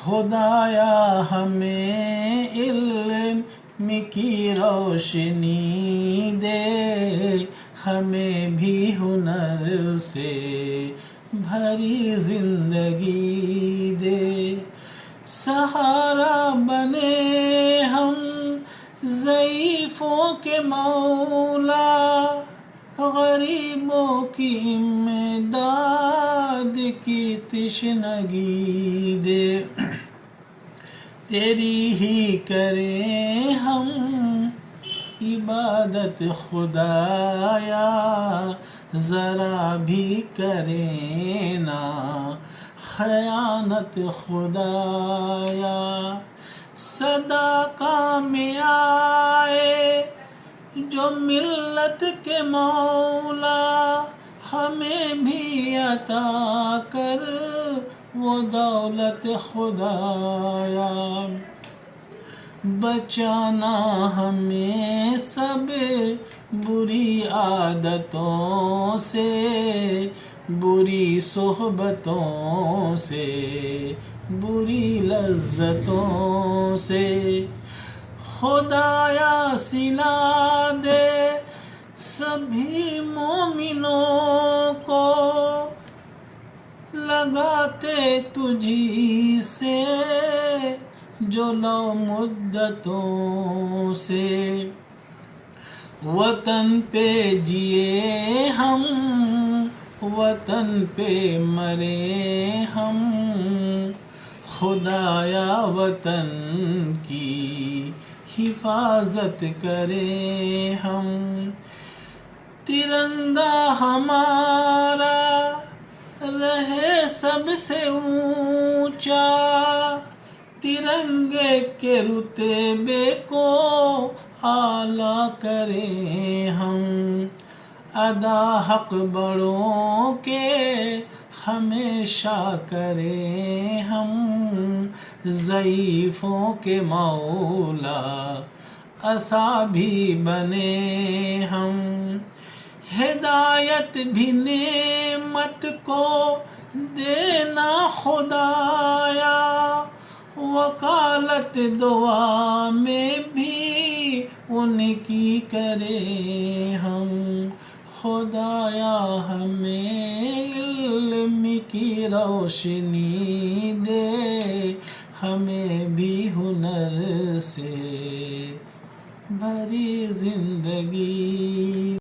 خدایا ہمیں علم کی روشنی دے، ہمیں بھی ہنر سے بھری زندگی دے، سہارا بنے ہم ضعیفوں کے مولا، غریبوں کی امداد کی تشنگی دے، تیری ہی کریں ہم عبادت خدایا، ذرا بھی کریں نا خیانت خدایا، صدا کام آئے جو ملت کے مولا، ہمیں بھی عطا کر وہ دولت خدایا، بچانا ہمیں سب بری عادتوں سے، بری صحبتوں سے، بری لذتوں سے، خدایا سلا دے سبھی مومنوں کو، لگاتے تجھی سے جو لو مدتوں سے، وطن پہ جیے ہم وطن پہ مرے ہم، خدایا وطن کی حفاظت کریں ہم، ترنگا ہمارا رہے سب سے اونچا، ترنگے کے رتبے کو اعلیٰ کریں ہم، ادا حق بڑوں کے ہمیشہ کریں ہم، ضعیفوں کے مولا عصا بھی بنے ہم، ہدایت بھی نعمت کو دینا خدایا، وکالت دعا میں بھی ان کی کریں ہم، خدایا ہمیں علم کی روشنی دے، ہمیں بھی ہنر سے بھری زندگی